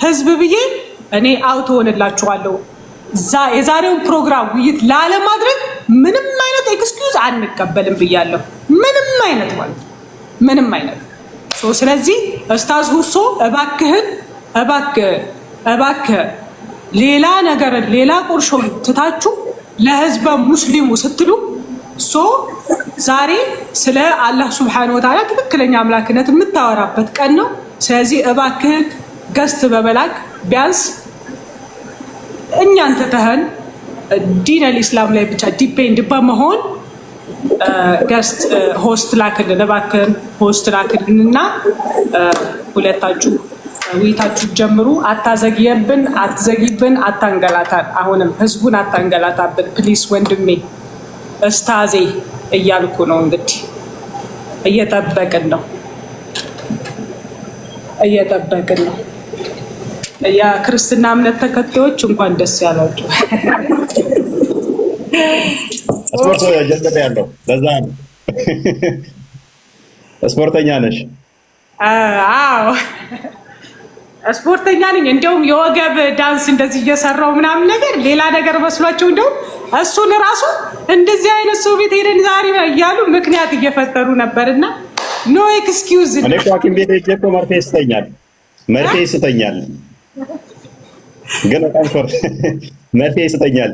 ህዝብ ብዬ እኔ አውቶ ሆነላችኋለሁ። የዛሬው ፕሮግራም ውይይት ላለማድረግ ምንም አይነት ኤክስኪውዝ አንቀበልም ብያለሁ። ምንም አይነት ማለት ምንም አይነት ስለዚህ ኡስታዝ ሁሶ እባክህ ሌላ ነገር ሌላ ቁርሾ ትታችሁ ለህዝበ ሙስሊሙ ስትሉ ዛሬ ስለ አላህ ሱብሓነሁ ወተዓላ ትክክለኛ አምላክነት የምታወራበት ቀን ነው። ስለዚህ እባክህን ገስት በመላክ ቢያንስ እኛን ትተህን ዲን አልኢስላም ላይ ብቻ ዲፔንድ በመሆን ገስት ሆስት ላክልን፣ እባክህን ሆስት ላክልንና ሁለታችሁ ውይይታችሁ ጀምሩ። አታዘግየብን፣ አትዘጊብን፣ አታንገላታን። አሁንም ህዝቡን አታንገላታብን ፕሊስ ወንድሜ እስታዜ እያልኩ ነው። እንግዲህ እየጠበቅን ነው። የክርስትና እምነት ተከታዮች እንኳን ደስ ያላችሁ። ስፖርት ጀለደ ያለው ለዛ ነው። ስፖርተኛ ነሽ? አዎ ስፖርተኛ ነኝ። እንደውም የወገብ ዳንስ እንደዚህ እየሰራው ምናምን ነገር ሌላ ነገር መስሏቸው እንደውም እሱን ራሱ እንደዚህ አይነት ሰው ቤት ሄደን ዛሬ እያሉ ምክንያት እየፈጠሩ ነበርና ኖ ኤክስኪውዝ። እኔ ሐኪም ቤት ሄጄ እኮ መርፌ ይስተኛል ግን በጣም ሾርት መርፌ ይስተኛል።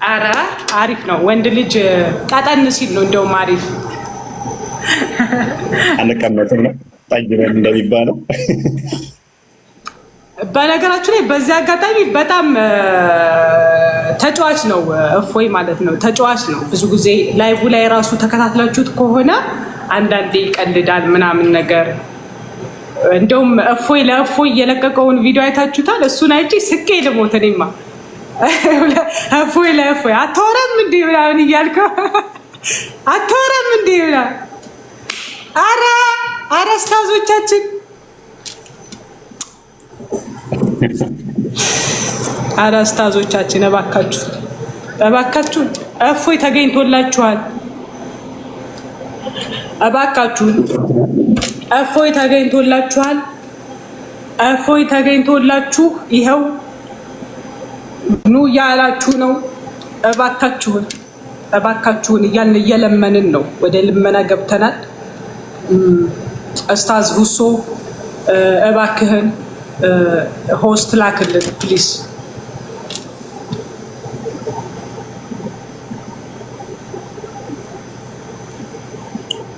ኧረ አሪፍ ነው። ወንድ ልጅ ቀጠን ሲል ነው እንደውም አሪፍ። አንቀመጥም ነው ታጅበን እንደሚባለው። በነገራችሁ ላይ በዚህ አጋጣሚ በጣም ተጫዋች ነው እፎይ ማለት ነው። ተጫዋች ነው። ብዙ ጊዜ ላይቭ ላይ ራሱ ተከታትላችሁት ከሆነ አንዳንዴ ይቀልዳል ምናምን ነገር። እንደውም እፎይ ለእፎይ የለቀቀውን ቪዲዮ አይታችሁታል? እሱን አይቼ ስቄ ልሞት እኔማ። እፎይ ለእፎይ አታወራም እንዴ ምናምን እያልከው አታወራም እንዴ ምናምን። ኧረ ኡስታዞቻችን ኡስታዞቻችን እባካችሁ እፎይ ተገኝቶላችኋል። እፎይ ተገኝቶላችሁ ይኸው ኑ እያላችሁ ነው። እባካችሁን እያልን እየለመንን ነው። ወደ ልመና ገብተናል። ኡስታዝ ሁሶ እባክህን ሆስት ላክልን ፕሊስ።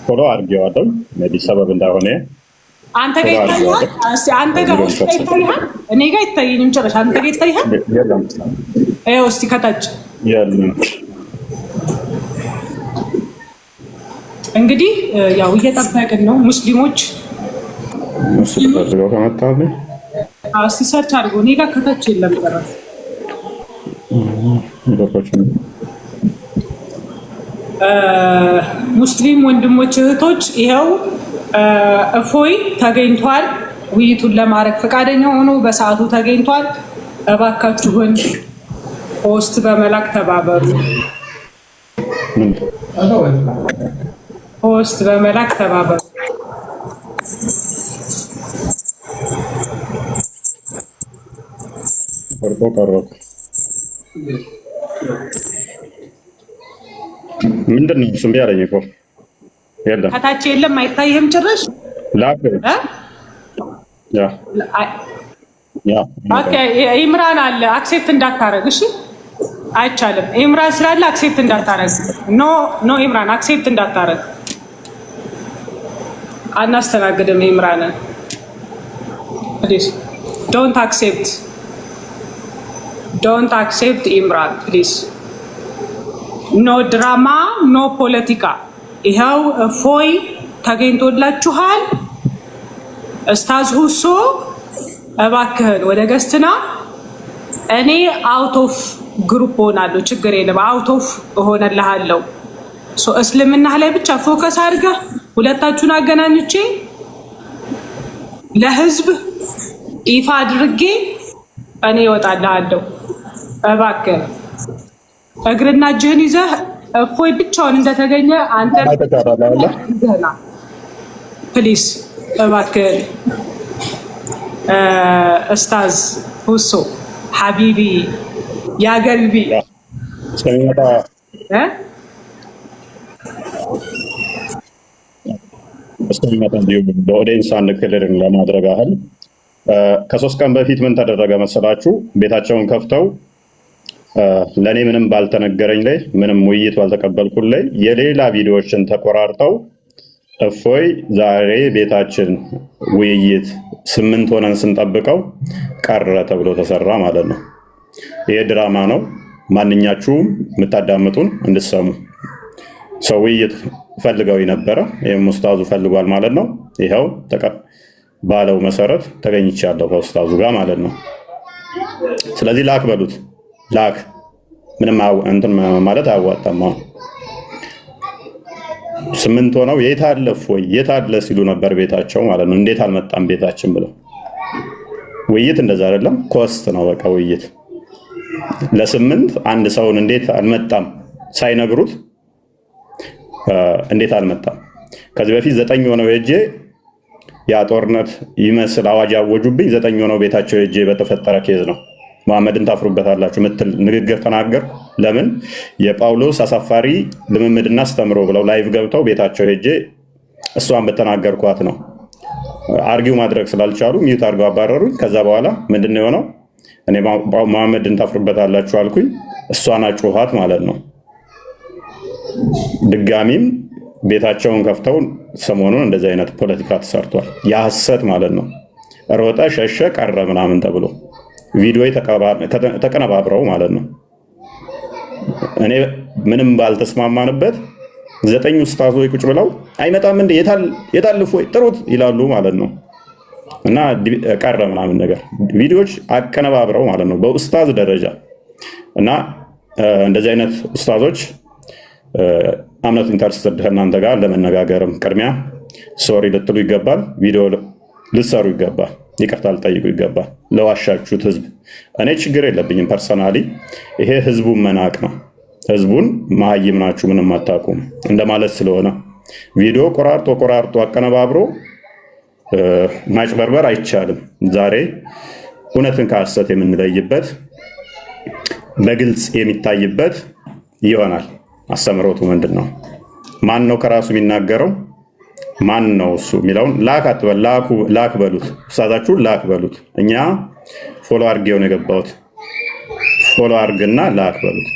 ፎሎ አድርጌዋለሁ ሜቢ ሰበብ እንዳሆነ። አንተ ጋር ይታያል? አንተ ጋር ይታያል? እኔ ጋር ይታየኝም ጭራሽ። አንተ ጋር ይታያል? ይኸው እስኪ ከታች እንግዲህ ያው እየጠበቅን ነው። ሙስሊሞች ሰርች አድርጎ እኔ ጋር ከታች የለም ጭራሽ። ሙስሊም ወንድሞች እህቶች ይኸው እፎይ ተገኝቷል። ውይይቱን ለማድረግ ፈቃደኛ ሆኖ በሰዓቱ ተገኝቷል። እባካችሁን ፖስት በመላክ ተባበሩ። ፖስት በመላክ ተባበሩ። ምንድን ነው እሱም ቢያረኝ እኮ የለም ከታች የለም። አይታይህም ጭራሽ? ኦኬ ኢምራን አለ። አክሴፕት እንዳታረግ እሺ። አይቻልም። ኢምራን ስላለ አክሴፕት እንዳታረግ። ኖ ኢምራን አክሴፕት እንዳታረግ። አናስተናግድም ኢምራንን። ፕሊዝ ዶንት አክሴፕት ኢምራን ፕሊዝ። ኖ ድራማ ኖ ፖለቲካ። ይኸው እፎይ ተገኝቶላችኋል። ኡስታዝ ሁሶ እባክህን ወደ ገስትና እኔ አውት ኦፍ ግሩፕ ሆናለሁ። ችግር የለም አውት ኦፍ እሆነልሃለሁ። እስልምና ላይ ብቻ ፎከስ አድርገህ ሁለታችሁን አገናኝቼ ለህዝብ ይፋ አድርጌ እኔ እወጣልሃለሁ። እባክህ እግርና እጅህን ይዘህ እፎይ ብቻውን እንደተገኘ አንተ ፕሊስ እባክህ ኡስታዝ ሁሶ ሐቢቢ ያ ገልቢ እስከሚመጣ እንዲሁም በኦዲየንስ አንድ ክልል ለማድረግ ያህል ከ3 ቀን በፊት ምን ተደረገ መሰላችሁ? ቤታቸውን ከፍተው ለእኔ ምንም ባልተነገረኝ ላይ ምንም ውይይት ባልተቀበልኩት ላይ የሌላ ቪዲዮዎችን ተቆራርጠው እፎይ ዛሬ ቤታችን ውይይት 8 ሆነን ስንጠብቀው ቀረ ተብሎ ተሰራ ማለት ነው። ይሄ ድራማ ነው። ማንኛችሁም የምታዳምጡን እንድትሰሙ ሰው ውይይት ፈልገው ነበረ። ይሄም ኡስታዙ ፈልጓል ማለት ነው። ይሄው ባለው መሰረት ተገኝቻለሁ ከኡስታዙ ጋር ማለት ነው። ስለዚህ ላክ በሉት። ላክ ምንም እንትን ማለት አያዋጣም። 8 ሆነው የት አለ እፎይ የት አለ ሲሉ ነበር ቤታቸው ማለት ነው። እንዴት አልመጣም ቤታችን ብለው። ውይይት እንደዛ አይደለም፣ ኮስት ነው በቃ ውይይት። ለ8 አንድ ሰውን እንዴት አልመጣም ሳይነግሩት እንዴት አልመጣም። ከዚህ በፊት 9 ሆነው ሄጄ ያ ጦርነት ይመስል አዋጅ አወጁብኝ። 9 ሆነው ቤታቸው ሄጄ በተፈጠረ ኬዝ ነው መሐመድን ታፍሩበታላችሁ ምትል ንግግር ተናገር። ለምን የጳውሎስ አሳፋሪ ልምምድና አስተምሮ ብለው ላይቭ ገብተው ቤታቸው ሄጄ እሷን በተናገርኳት ነው። አርጊው ማድረግ ስላልቻሉ ሚዩት አድርገው አባረሩኝ። ከዛ በኋላ ምንድነው የሆነው? እኔ መሐመድን ታፍሩበታላችሁ አልኩኝ፣ እሷን አጮኋት ማለት ነው። ድጋሚም ቤታቸውን ከፍተው ሰሞኑን እንደዚህ አይነት ፖለቲካ ተሰርቷል። የሐሰት ማለት ነው። ሮጠ ሸሸ ቀረ ምናምን ተብሎ ቪዲዮ ተቀነባብረው ማለት ነው። እኔ ምንም ባልተስማማንበት 9 ኡስታዞች ቁጭ ብለው አይመጣም እንዴ የታል እፎይ ጥሩት ይላሉ ማለት ነው። እና ቀረ ምናምን ነገር ቪዲዮዎች አቀነባብረው ማለት ነው በኡስታዝ ደረጃ። እና እንደዚህ አይነት ኡስታዞች አምነት ኢንተረስትድ እናንተ ጋር ለመነጋገርም ቅድሚያ ሶሪ ልትሉ ይገባል። ቪዲዮ ልትሰሩ ይገባል። ይቅርታ ልጠይቁ ይገባል ለዋሻችሁት ህዝብ። እኔ ችግር የለብኝም ፐርሰናሊ። ይሄ ህዝቡን መናቅ ነው። ህዝቡን መሀይም ናችሁ ምንም አታውቁም እንደማለት ስለሆነ ቪዲዮ ቆራርጦ አቀነባብሮ ማጭበርበር አይቻልም። ዛሬ እውነትን ከሐሰት የምንለይበት በግልጽ የሚታይበት ይሆናል። አስተምሮቱ ምንድን ነው? ማን ነው ከራሱ የሚናገረው? ማን ነው እሱ የሚለውን ላክ በሉት። ኡስታዛችሁን ላክ በሉት። እኛ ፎሎ አድርጌው ነው የገባሁት። ፎሎ አድርግና ላክ በሉት።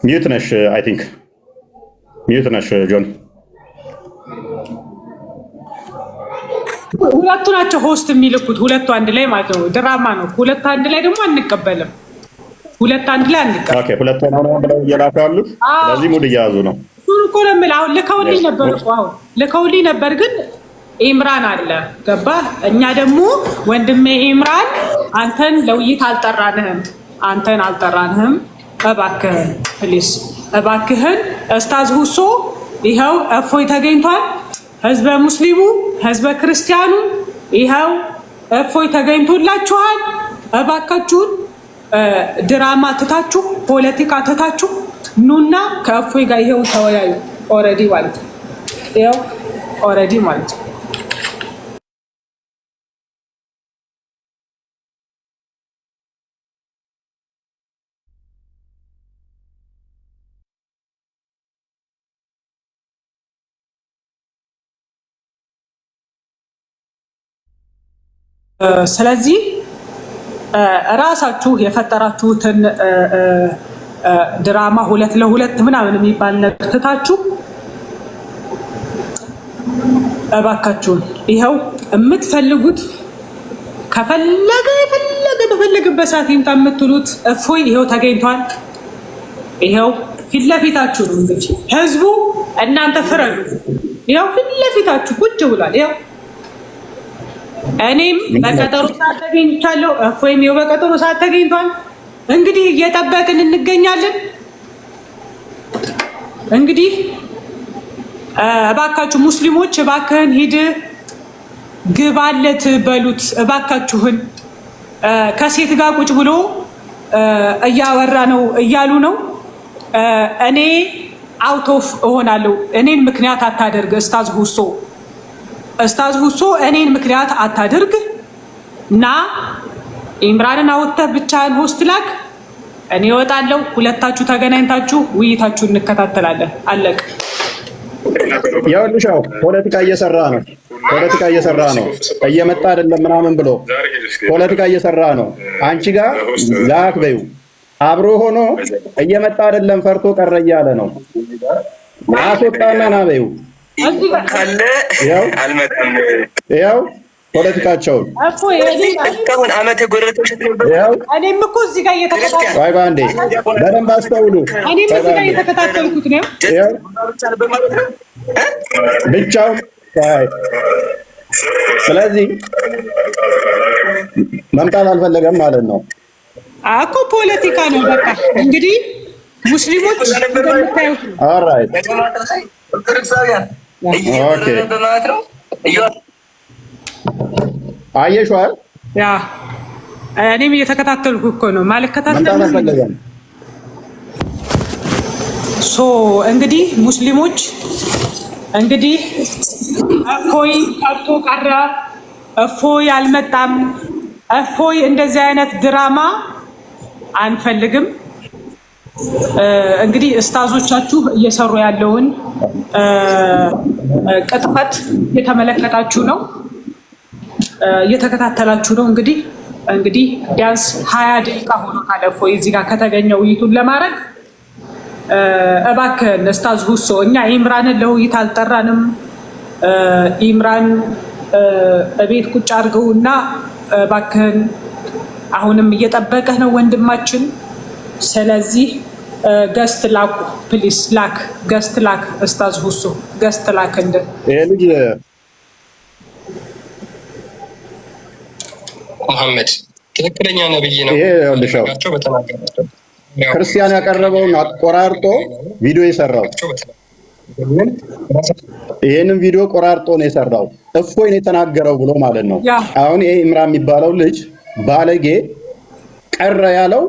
ሚዩት ነሽ አይ ቲንክ ሚዩት ነሽ ጆን። ሁለቱ ናቸው ሆስት የሚልኩት፣ ሁለቱ አንድ ላይ ማለት ነው። ድራማ ነው። ሁለቱ አንድ ላይ ደግሞ አንቀበልም። ሁለቱ አንድ ላይ አንቀበልም። ኦኬ ሁለቱ ነው ብለው እየላኩ ያሉት። ስለዚህ ሙድ እየያዙ ነው። እሱን እኮ ነው የምልህ። አሁን ልከውልኝ ነበር እኮ አሁን ልከውልኝ ነበር፣ ግን ኢምራን አለ ገባ። እኛ ደግሞ ወንድሜ ኢምራን አንተን ለውይይት አልጠራንህም። እባክህን ፕሊስ እባክህን ኡስታዝ ሁሶ ይኸው እፎይ ተገኝቷል። ህዝበ ሙስሊሙ ህዝበ ክርስቲያኑ ይኸው እፎይ ተገኝቶላችኋል። እባካችሁን ድራማ ትታችሁ ፖለቲካ ትታችሁ ኑና ከእፎይ ጋር ይኸው ተወያዩ። ኦልሬዲ ማለት ነው። ይኸው ኦልሬዲ ማለት ነው። ስለዚህ ራሳችሁ የፈጠራችሁትን ድራማ 2 ለ2 ምናምን የሚባል ነገር ትታችሁ እባካችሁን ይኸው የምትፈልጉት በፈለገበት ሰዓት ይምጣ የምትሉት እፎይ ይኸው ተገኝቷል። ይኸው ፊት ለፊታችሁ ነው። እንግዲህ ህዝቡ እናንተ ፍረዱ። ይኸው ፊት ለፊታችሁ ቁጭ ብሏል። ይኸው እኔም በቀጠሮ ሰዓት ተገኝቻለሁ። እፎይም ይኸው በቀጠሮ ሰዓት ተገኝቷል። እንግዲህ እየጠበቅን እንገኛለን። እንግዲህ እባካችሁ ሙስሊሞች እባክህን ሂድ ግባለት በሉት እባካችሁን። ከሴት ጋር ቁጭ ብሎ እያወራ ነው እያሉ ነው። እኔ አውት ኦፍ እሆናለሁ። እኔን ምክንያት አታደርግ ኡስታዝ ሁሶ እኔን ምክንያት አታደርግ እና ኢምራንን አወጥተህ ብቻህን ሆስት ላክ። እኔ እወጣለሁ። ሁለታችሁ ተገናኝታችሁ ውይይታችሁን እንከታተላለን። አለቅ ያውልሻው ፖለቲካ እየሰራ ነው። እየመጣ አይደለም ምናምን ብሎ ፖለቲካ እየሰራ ነው። አንቺ ጋር ላክ በይው። አብሮ ሆኖ እየመጣ አይደለም ፈርቶ ቀረ እያለ ነው። አስወጣና ና በይው ካለ አልመጣም። ያው ፖለቲካቸውን እስካሁን ዓመት ጎረቶች እኔም እኮ እዚህ ጋር እየተከታተልኩት ወይ ባንዴ በደንብ አስተውሉ። እኔም እዚህ ጋር እየተከታተልኩት ነው። ብቻው ስለዚህ መምጣት አልፈለገም ማለት ነው እኮ ፖለቲካ ነው። በቃ እንግዲህ ሙስሊሞች እንደምታዩት ኦልራይት ኦኬ አየሽዋል። ያ እኔም እየተከታተልኩ እኮ ነው። ማልከታተል እንግዲህ ሙስሊሞች እንግዲህ እፎይ ቀርቶ ቀረ፣ እፎይ አልመጣም፣ እፎይ እንደዚህ አይነት ድራማ አንፈልግም። እንግዲህ ኡስታዞቻችሁ እየሰሩ ያለውን ቅጥፈት እየተመለከታችሁ ነው፣ እየተከታተላችሁ ነው። እንግዲህ ቢያንስ 20 ደቂቃ ሆኖታል እፎይ እዚህ ጋር ከተገኘው ውይይቱን ለማድረግ። እባክህን ኡስታዝ ሁሶ እኛ ኢምራንን ለውይይት አልጠራንም። ኢምራን እቤት ቁጭ አድርገውና እባክህን አሁንም እየጠበቀህ ነው ወንድማችን። ስለዚህ ገስት ላኩ ፕሊስ፣ ገስት ላክ ኡስታዝ ሁሶ ገስት ላክ። እንደ ይሄ ልጅ መሐመድ ትክክለኛ ነብይ ነው። ይሄ ልሻው ክርስቲያን ያቀረበውን አቆራርጦ ቪዲዮ የሰራው ይሄንን ቪዲዮ ቆራርጦ ነው የሰራው። እፎይ ነው የተናገረው ብሎ ማለት ነው። አሁን ይሄ ኢምራን የሚባለው ልጅ ባለጌ ቀረ ያለው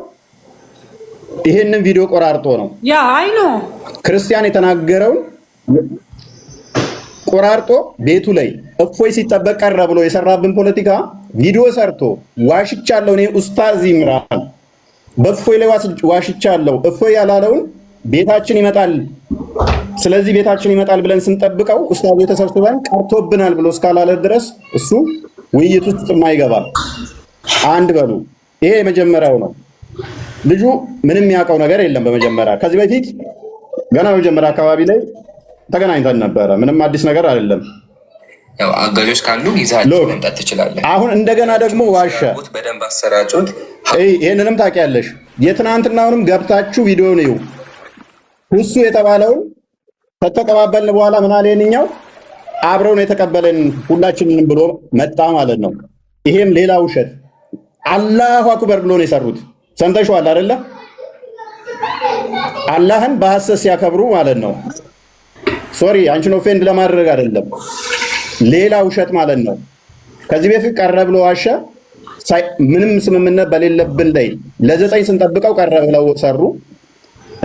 ይሄንን ቪዲዮ ቆራርጦ ነው። ያ አይ ነው ክርስቲያን የተናገረውን ቆራርጦ ቤቱ ላይ እፎይ ሲጠበቅ ቀረ ብሎ የሰራብን ፖለቲካ ቪዲዮ ሰርቶ ዋሽቻለሁ እኔ ኡስታዝ ኢምራን በእፎይ ላይ ዋሽቻለሁ፣ እፎይ ያላለውን ቤታችን ይመጣል፣ ስለዚህ ቤታችን ይመጣል ብለን ስንጠብቀው ኡስታዝ ተሰብስበን ቀርቶብናል ብሎ እስካላለ ድረስ እሱ ውይይት ውስጥ የማይገባ አንድ በሉ። ይሄ የመጀመሪያው ነው። ልጁ ምንም ያውቀው ነገር የለም። በመጀመሪያ ከዚህ በፊት ገና በመጀመሪያ አካባቢ ላይ ተገናኝተን ነበረ። ምንም አዲስ ነገር አይደለም። ያው አጋጆች ካሉ ይዛችሁ መምጣት ትችላለህ። አሁን እንደገና ደግሞ ዋሸ። በደንብ አሰራጩት። ይሄንንም ታውቂያለሽ። የትናንትናውንም ገብታችሁ ቪዲዮ ነው ሁሱ የተባለውን ከተቀባበልን በኋላ ምን አለ የእኛው አብረውን የተቀበለን ሁላችንንም ብሎ መጣ ማለት ነው። ይሄም ሌላ ውሸት። አላሁ አክበር ብሎ ነው የሰሩት። ሰምተሽዋል አይደለ? አላህን በሐሰት ሲያከብሩ ማለት ነው። ሶሪ አንቺን ኦፌንድ ለማድረግ አይደለም፣ ሌላ ውሸት ማለት ነው። ከዚህ በፊት ቀረ ብሎ ዋሸ። ምንም ስምምነት በሌለብን ላይ ለ9 ስንጠብቀው ቀረ ብለው ሰሩ።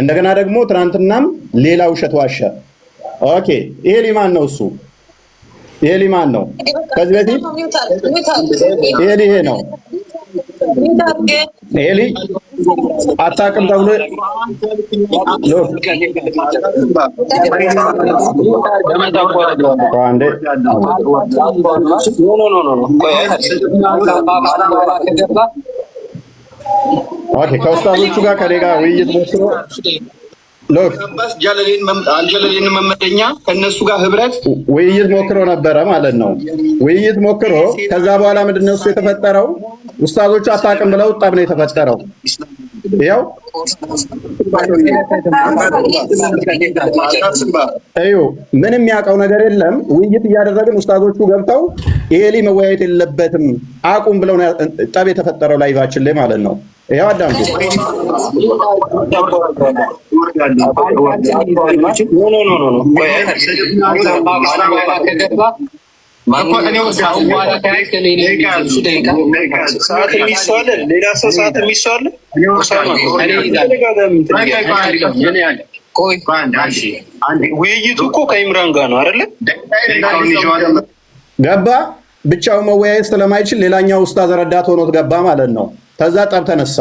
እንደገና ደግሞ ትናንትናም ሌላ ውሸት ዋሸ። ኦኬ ይሄ ሊማን ነው? እሱ ይሄ ሊማን ነው? ከዚህ በፊት ይሄ ነው ኤሊ አታውቅም ተብሎ ከኡስታዞቹ ጋር ከኔ ጋር ውይይት ሞክሮ አልጀለሌን መመደኛ ከነሱ ጋር ህብረት ውይይት ሞክሮ ነበረ ማለት ነው። ውይይት ሞክሮ ከዛ በኋላ ምንድነው እሱ የተፈጠረው? ኡስታዞቹ አታውቅም ብለው ጠብ ነው የተፈጠረው። ያው ምንም ያውቀው ነገር የለም። ውይይት እያደረግን ኡስታዞቹ ገብተው ይሄ ላይ መወያየት የለበትም አቁም ብለው ጠብ የተፈጠረው ላይቫችን ላይ ማለት ነው። ያው አዳምጡ። ውይይቱ እኮ ከኢምራን ጋር ነው አይደለ? ገባ ብቻው መወያየት ስለማይችል ሌላኛው ኡስታዝ ረዳት ሆኖት ገባ ማለት ነው። ከዛ ጠብ ተነሳ።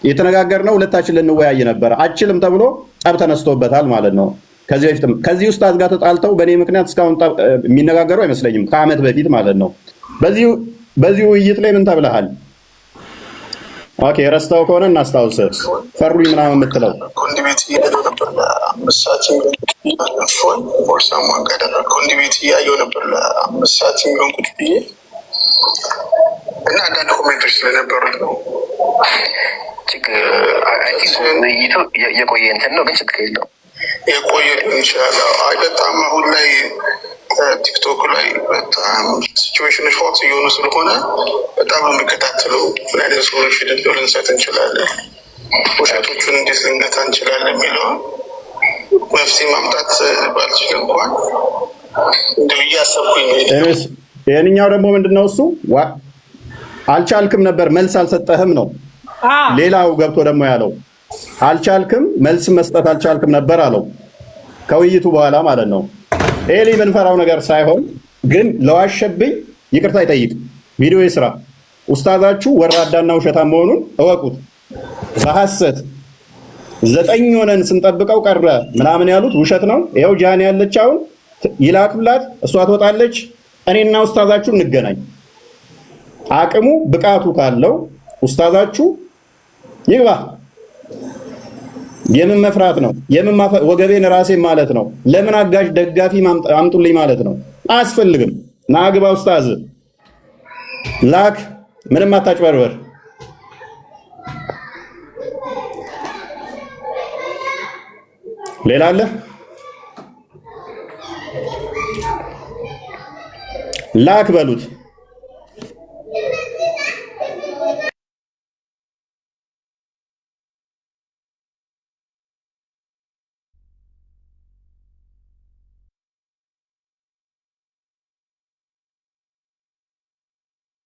የተነጋገርነው ሁለታችን ልንወያይ ነበር፣ አችልም ተብሎ ጠብ ተነስቶበታል ማለት ነው። ከዚህ በፊትም ከዚህ ኡስታዝ ጋር ተጣልተው በእኔ ምክንያት እስካሁን የሚነጋገሩ አይመስለኝም፣ ከዓመት በፊት ማለት ነው። በዚህ ውይይት ላይ ምን ተብለሃል? ኦኬ ረስተው ከሆነ እናስታውስ። ፈሩኝ ምናምን የምትለው ኮንዲቤት እያየሁ ነበር ለአምስት ሰዓት የሚሆን ቁጭ ብዬ እና አንዳንድ ኮሜንቶች ስለነበሩት ነው። ውይይቱ የቆየ እንትን ነው፣ ግን ችግር የለውም። የቆየ ሊሆን ይችላል። አይ በጣም አሁን ላይ ቲክቶክ ላይ በጣም ሲቹዌሽኖች ሆት እየሆኑ ስለሆነ በጣም ነው የሚከታተለው። ምን አይነት ሰዎች ሂደት ልንሰጥ እንችላለን፣ ውሸቶቹን እንዴት ልንገታ እንችላለን የሚለውን መፍትሄ ማምጣት ባልችል እንኳን እንደ እያሰብኩኝ ነው። ይህንኛው ደግሞ ምንድነው እሱ አልቻልክም ነበር መልስ አልሰጠህም ነው። ሌላው ገብቶ ደግሞ ያለው አልቻልክም መልስ መስጠት አልቻልክም ነበር አለው ከውይይቱ በኋላ ማለት ነው። ኤሊ የምንፈራው ነገር ሳይሆን ግን ለዋሸብኝ ይቅርታ ይጠይቅ። ቪዲዮ ይስራ። ኡስታዛችሁ ወራዳና ውሸታም መሆኑን እወቁት። በሐሰት 9 ሆነን ስንጠብቀው ቀረ ምናምን ያሉት ውሸት ነው። ይኸው ጃኒ ያለች አሁን ይላክላት፣ እሷ ትወጣለች። እኔና ኡስታዛችሁ እንገናኝ። አቅሙ ብቃቱ ካለው ኡስታዛችሁ ይግባ። የምን መፍራት ነው? የምን ወገቤን ራሴ ማለት ነው። ለምን አጋዥ ደጋፊ አምጡልኝ ማለት ነው። አያስፈልግም። ናግባ ኡስታዝ ላክ። ምንም አታጭበርበር። ሌላ አለ? ላክ በሉት።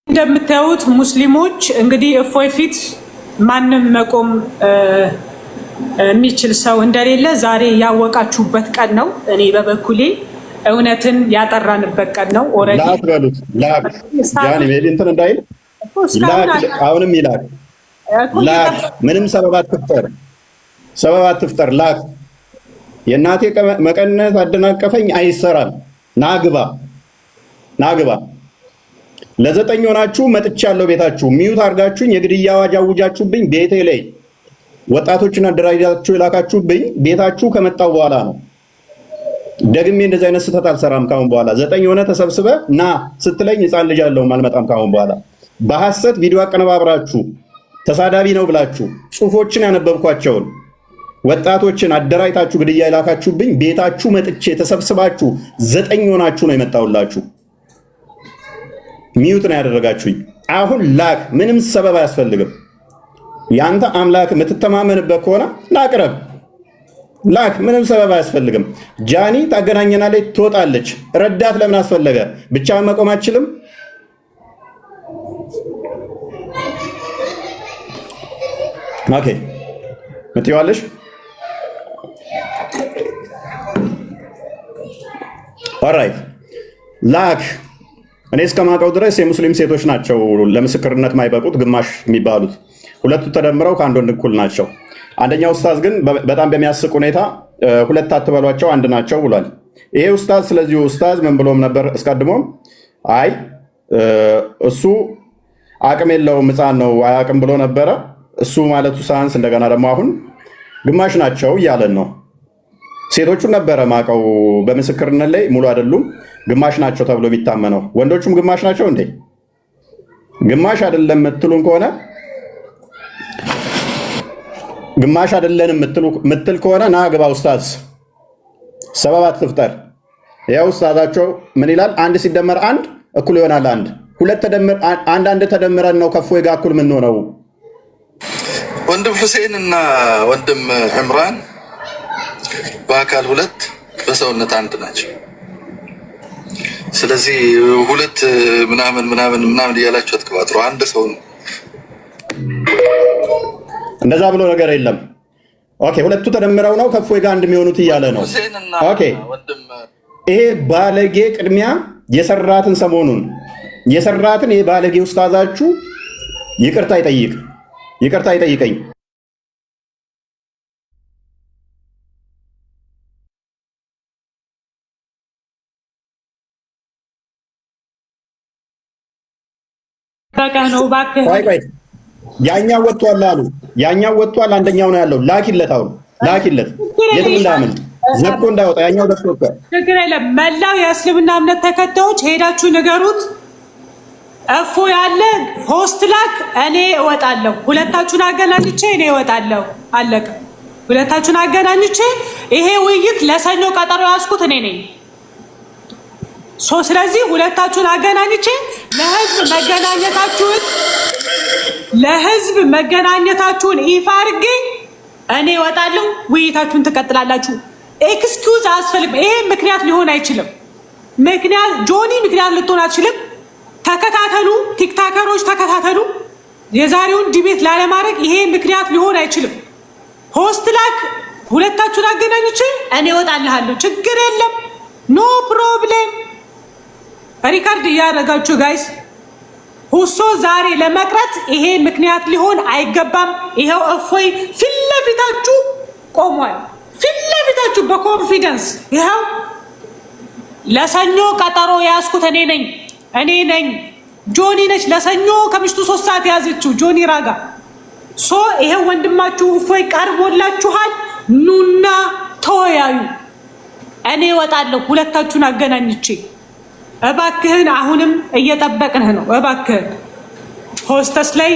እንደምታዩት ሙስሊሞች እንግዲህ እፎይ ፊት ማንም መቆም የሚችል ሰው እንደሌለ ዛሬ ያወቃችሁበት ቀን ነው። እኔ በበኩሌ እውነትን ያጠራንበት ቀን ነው። ኦሬዲ ላክ በሉት። ላክ ጃኒ ሜዲ እንትን እንዳይል ላክ። አሁንም ይላክ ላክ። ምንም ሰበብ አትፍጠር። ላክ። የእናቴ መቀነት አደናቀፈኝ አይሰራም። ናግባ ለ9 ሆናችሁ መጥቻለሁ ቤታችሁ። ሚዩት አድርጋችሁኝ የግድያ አዋጅ አውጃችሁብኝ ቤቴ ላይ ወጣቶችን አደራጃችሁ የላካችሁብኝ ቤታችሁ ከመጣው በኋላ ነው። ደግሜ እንደዚህ አይነት ስህተት አልሰራም ካሁን በኋላ። 9 ሆነ ተሰብስበ ና ስትለኝ ህፃን ልጅ አለውም አልመጣም ካሁን በኋላ። በሐሰት ቪዲዮ አቀነባብራችሁ ተሳዳቢ ነው ብላችሁ ጽሁፎችን ያነበብኳቸውን ወጣቶችን አደራጅታችሁ ግድያ የላካችሁብኝ ቤታችሁ መጥቼ ተሰብስባችሁ 9 ሆናችሁ ነው የመጣውላችሁ። ሚዩት ነው ያደረጋችሁኝ። አሁን ላክ። ምንም ሰበብ አያስፈልግም። ያንተ አምላክ የምትተማመንበት ከሆነ ናቅረብ ላክ። ምንም ሰበብ አያስፈልግም። ጃኒ ታገናኘናለች፣ ትወጣለች። ረዳት ለምን አስፈለገ? ብቻ መቆም አችልም። ኦኬ ምትይዋለሽ። ኦራይት ላክ። እኔ እስከማውቀው ድረስ የሙስሊም ሴቶች ናቸው ለምስክርነት ማይበቁት ግማሽ የሚባሉት። ሁለቱ ተደምረው ከአንድ ወንድ እኩል ናቸው። አንደኛው ኡስታዝ ግን በጣም በሚያስቅ ሁኔታ ሁለት አትበሏቸው አንድ ናቸው ብሏል። ይሄ ኡስታዝ ስለዚህ ኡስታዝ ምን ብሎም ነበር አስቀድሞም? አይ እሱ አቅም የለውም ሕፃን ነው አያውቅም ብሎ ነበረ። እሱ ማለቱ ሳንስ እንደገና ደግሞ አሁን ግማሽ ናቸው እያለን ነው። ሴቶቹን ነበረ ማቀው በምስክርነት ላይ ሙሉ አይደሉም፣ ግማሽ ናቸው ተብሎ የሚታመነው። ወንዶቹም ግማሽ ናቸው እንዴ? ግማሽ አይደለም የምትሉን ከሆነ ግማሽ አይደለንም ምትል ከሆነ ና ግባ ኡስታዝ፣ ሰበብ አትፍጠር። ያው ኡስታዛቸው ምን ይላል? አንድ ሲደመር አንድ እኩል ይሆናል አንድ። ሁለት ተደምር አንድ ተደምረን ነው ከፎይ ጋር እኩል ምን ሆነው። ወንድም ሁሴን እና ወንድም ዕምራን በአካል ሁለት በሰውነት አንድ ናቸው። ስለዚህ ሁለት ምናምን እያላችሁ አትቀባጥሩ። አንድ ሰው ነው። እንደዛ ብሎ ነገር የለም። ኦኬ ሁለቱ ተደምረው ነው ከእፎይ ጋር እንደሚሆኑት እያለ ነው። ኦኬ ይሄ ባለጌ ቅድሚያ የሰራትን ሰሞኑን የሰራትን ይሄ ባለጌ ኡስታዛችሁ ይቅርታ ይጠይቀኝ። ነው እባክህ። ቆይ ያኛው ወጥቷል አሉ። ያኛው ወጥቷል፣ አንደኛው ነው ያለው። ላኪለት፣ አሁን ላኪለት፣ የትም እንዳያመልጥ ዘግቶ እንዳይወጣ። ያኛው ደስ ወጣ። ችግር የለም። መላው የእስልምና እምነት ተከታዮች ሄዳችሁ ንገሩት። እፎይ ያለ ሆስት ላክ፣ እኔ እወጣለሁ። ሁለታችሁን አገናኝቼ እኔ እወጣለሁ። አለቀ። ሁለታችሁን አገናኝቼ ይሄ ውይይት ለሰኞ ቀጠሮ ያዝኩት እኔ ነኝ። ስለዚህ ሁለታችሁን አገናኝቼ ለህዝብ መገናኘታችሁን ይፋ አድርጌ እኔ እወጣለሁ። ውይይታችሁን ትቀጥላላችሁ። ኤክስኪውዝ አያስፈልግም። ይሄ ምክንያት ሊሆን አይችልም። ጆኒ ምክንያት ልትሆን አትችልም። ተከታተሉ፣ ቲክታከሮች ተከታተሉ። የዛሬውን ዲቤት ላለማድረግ ይሄ ምክንያት ሊሆን አይችልም። ሆስት ላክ፣ ሁለታችሁን አገናኝቼ እኔ እወጣልሃለሁ። ችግር የለም። ኖ ፕሮብሌም። ሪካርድ እያደረጋችሁ ጋይስ። ሁሶ ዛሬ ለመቅረት ይሄ ምክንያት ሊሆን አይገባም። ይሄው እፎይ ፊት ለፊታችሁ ቆሟል። ፊት ለፊታችሁ በኮንፊደንስ ይሄው ለሰኞ ቀጠሮ ያዝኩት እኔ ነኝ። ጆኒ ነች ለሰኞ ከምሽቱ 3 ሰዓት ያዘችው ጆኒ ራጋ። ይሄው ወንድማችሁ እፎይ ቀርቦላችኋል። ኑና ተወያዩ። እኔ እወጣለሁ ሁለታችሁን አገናኝቼ። እባክህን አሁንም እየጠበቅንህ ነው። እባክህን ሆስተስ ላይ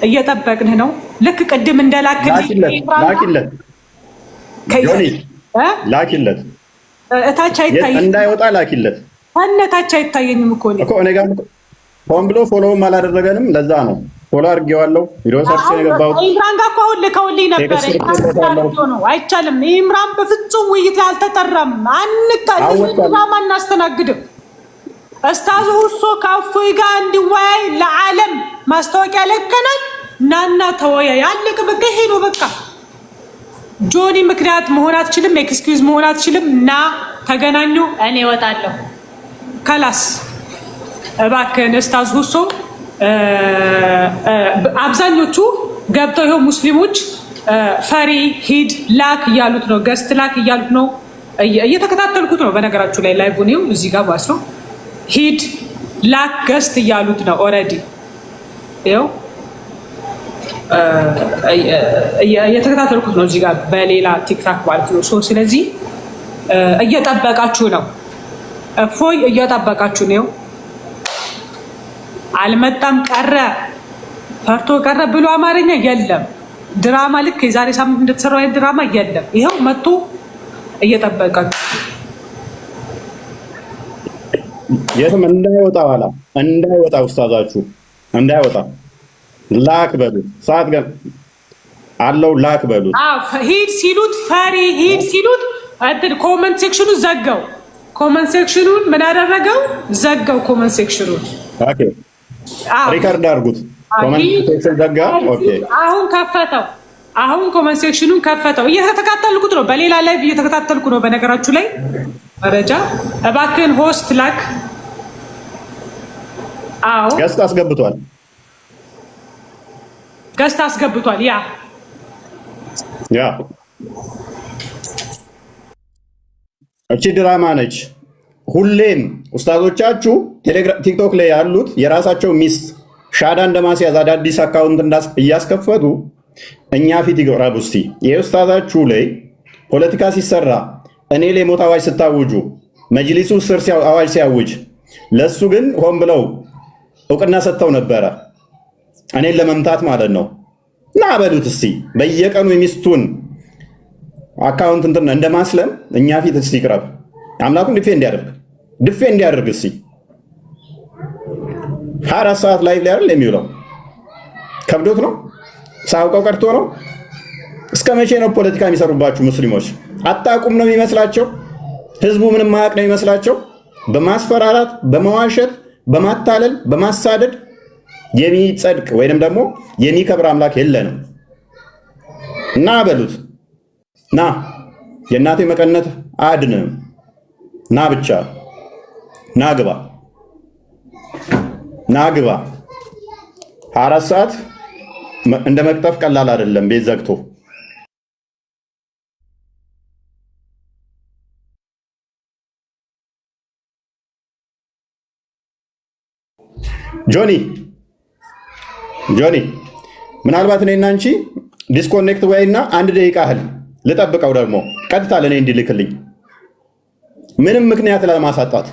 እየጠበቅንህ ነው። ልክ ቅድም እንደላክልኝ ላኪለት፣ እታች አይታይም እንዳይወጣ ላኪለት። ታች አይታየኝም እኮ እኔ ጋር ሆን ብሎ ፎሎውም አላደረገንም። ለዛ ነው ፎሎ አድርጌዋለሁ። ቪዲዮ ሰርች የገባሁት ኢምራን ጋር እኮ አሁን ልከውልኝ ነበር። አይቻልም። ኢምራን በፍጹም ውይይት ላይ አልተጠራም። አናስተናግድም። እስታዙ ሁሶ ከእፎይ ጋር እንዲወያይ ለዓለም ማስታወቂያ ለቀናል። ናና ተወያይ። አለቀ በቃ። ይሄ ነው በቃ። ጆኒ ምክንያት መሆን አትችልም። ኤክስኪውዝ መሆን አትችልም። ና ተገናኙ። እኔ እወጣለሁ። ከላስ እባክህን እስታዝ ሁሶ አብዛኞቹ ገብተው ይኸው ሙስሊሞች ፈሪ ሂድ ላክ እያሉት ነው። ገስት ላክ እያሉት ነው። እየተከታተልኩት ነው በነገራችሁ ላይ ላይቡን እዚህ ጋር ባስ ነው። ሂድ ላክ ገስት እያሉት ነው። ኦልሬዲ ይኸው እየተከታተልኩት ነው እዚህ ጋር በሌላ ቲክታክ ማለት ነው። ስለዚህ እየጠበቃችሁ ነው። እፎይ እየጠበቃችሁ ነው። አልመጣም ቀረ ፈርቶ ቀረ ብሎ አማርኛ የለም። ድራማ ልክ የዛሬ ሳምንት እንደተሰራው አይነት ድራማ የለም። ይኸው መጥቶ እየጠበቃችሁ የትም እንዳይወጣ ኋላ እንዳይወጣ ኡስታዛችሁ እንዳይወጣ ላክ በሉት። ሰዓት ገ አለው ላክ በሉት። ሂድ ሲሉት ፈሪ ሂድ ሲሉት እንትን ኮመንት ሴክሽኑ ዘጋው። ኮመንት ሴክሽኑን ምን አደረገው? ዘጋው ኮመንት ሴክሽኑን። ኦኬ ሪካርድ አድርጉት። ኮመንት ሴክሽን ዘጋ። ኦኬ አሁን ከፈተው። አሁን ኮመንት ሴክሽኑን ከፈተው። እየተከታተልኩት ነው። በሌላ ላይቭ እየተከታተልኩ ነው። በነገራችሁ ላይ መረጃ እባክህን ሆስት ላክ። አዎ ገስት አስገብቷል። ገስት አስገብቷል። ያ እቺ ድራማ ነች። ሁሌም ኡስታዞቻችሁ ቲክቶክ ላይ ያሉት የራሳቸው ሚስት ሻዳ እንደማስያዝ አዳዲስ አካውንት እያስከፈቱ እኛ ፊት ይቆራቡ። እስቲ ይሄ ኡስታዛችሁ ላይ ፖለቲካ ሲሰራ እኔ ላይ ሞት አዋጅ ስታውጁ መጅሊሱ ስር አዋጅ ሲያውጅ ለሱ ግን ሆን ብለው እውቅና ሰጥተው ነበረ እኔን ለመምታት ማለት ነው። እና በሉት እስቲ በየቀኑ የሚስቱን አካውንት እንትን እንደማስለም እኛ ፊት እስቲ ይቅረብ። አምላኩን ድፌ እንዲያደርግ እስቲ 24 ሰዓት ላይ አይደል የሚውለው? ከብዶት ነው? ሳውቀው ቀርቶ ነው? እስከ መቼ ነው ፖለቲካ የሚሰሩባችሁ ሙስሊሞች? አታውቁም ነው የሚመስላቸው? ህዝቡ ምንም ማያውቅ ነው የሚመስላቸው? በማስፈራራት በመዋሸት በማታለል በማሳደድ የሚጸድቅ ወይንም ደግሞ የሚከብር አምላክ የለንም። እና በሉት ና የእናቴ መቀነት አያድንም። ና ብቻ ና ግባ 24 ሰዓት እንደ መቅጠፍ ቀላል አይደለም። ቤት ዘግቶ ጆኒ ምናልባት እኔና አንቺ ዲስኮኔክት ወይና 1 ደቂቃ ያህል ልጠብቀው፣ ደግሞ ቀጥታ ለኔ እንዲልክልኝ ምንም ምክንያት ለማሳጣት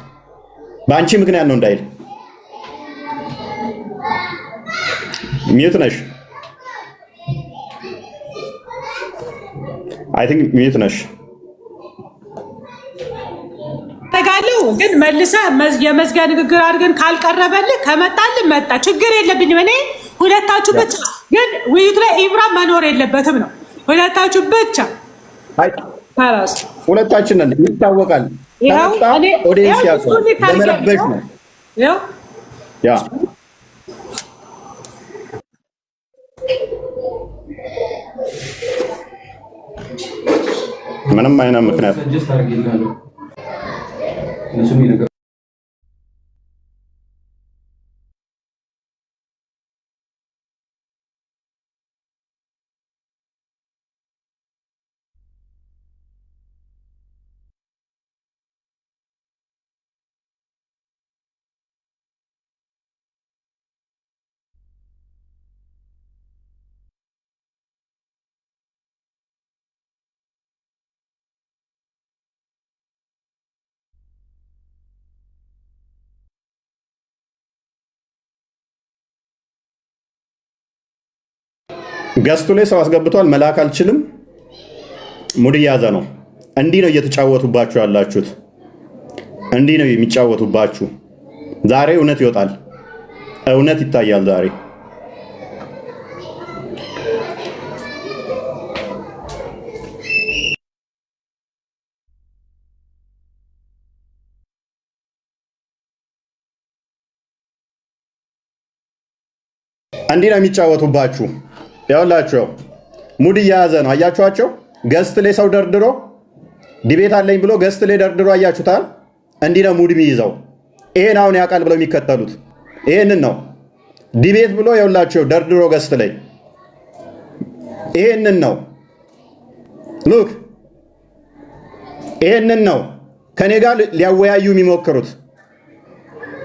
በአንቺ ምክንያት ነው እንዳይል። ሚዩት ነሽ፣ አይ ቲንክ ሚዩት ነሽ። ተጋለው ግን መልሰህ የመዝጊያ ንግግር አድርገን ካልቀረበልህ ከመጣልህ መጣ፣ ችግር የለብኝም። እኔ ሁለታችሁ ብቻ ግን ውይይቱ ላይ ኢብራሂም መኖር የለበትም ነው። ሁለታችሁ ብቻ ታራስ ሁለታችን ነን፣ ይታወቃል። ኦዲየንስ ያውቃል። ለመረበሽ ነው ያ ምንም አይነት ምክንያት ገስቱ ላይ ሰው አስገብቷል። መላክ አልችልም። ሙድ እያዘ ነው። እንዲህ ነው እየተጫወቱባችሁ ያላችሁት። እንዲህ ነው የሚጫወቱባችሁ። ዛሬ እውነት ይወጣል። እውነት ይታያል ዛሬ። እንዲህ ነው የሚጫወቱባችሁ። ያውላችሁ ሙድ እየያዘ ነው። አያችኋቸው? ገስት ላይ ሰው ደርድሮ ዲቤት አለኝ ብሎ ገስት ላይ ደርድሮ አያችሁታል? እንዲህ ነው ሙድ የሚይዘው። ይሄን አሁን ያውቃል ብለው የሚከተሉት ይሄንን ነው። ዲቤት ብሎ ያውላችሁ ደርድሮ ገስት ላይ ይሄንን ነው። ሉክ ይሄንን ነው ከኔ ጋር ሊያወያዩ የሚሞክሩት።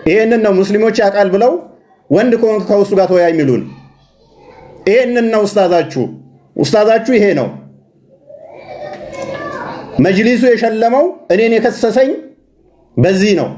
ይሄንን ነው ሙስሊሞች ያውቃል ብለው ወንድ ከሆንክ ከውስጡ ጋር ተወያይ የሚሉን። ይሄንን ነው ኡስታዛችሁ ይሄ ነው። መጅሊሱ የሸለመው እኔን የከሰሰኝ በዚህ ነው።